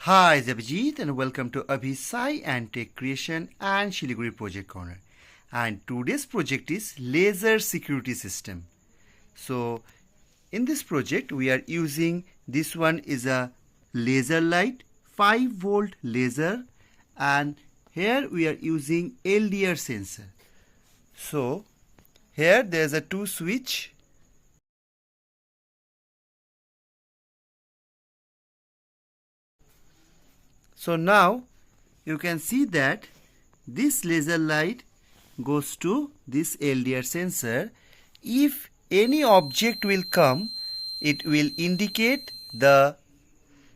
Hi, Abhijit and welcome to Abhisai and Tech Creation and Shiliguri Project Corner. And today's project is Laser Security System. So, in this project, we are using this one is a laser light, 5-volt laser, and here we are using LDR sensor. So, here there is a 2 switch. So now you can see that this laser light goes to this LDR sensor. If any object will come, it will indicate there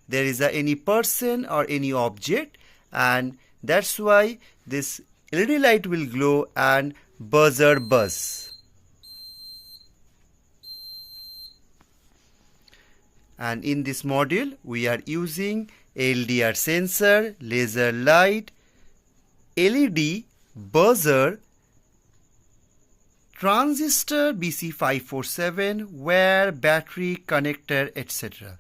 is any person or any object, and that's why this LED light will glow and buzzer buzz. And in this module we are using LDR sensor, laser light, LED, buzzer, transistor BC547, wire, battery, connector, etc.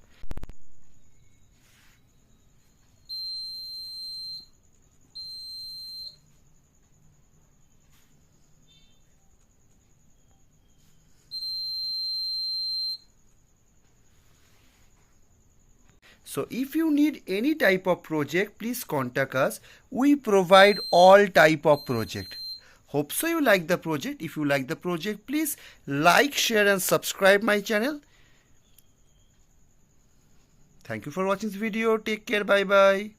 So if you need any type of project, please contact us. We provide all type of project. Hope so you like the project. If you like the project, please like, share and subscribe my channel. Thank you for watching this video. Take care. Bye bye.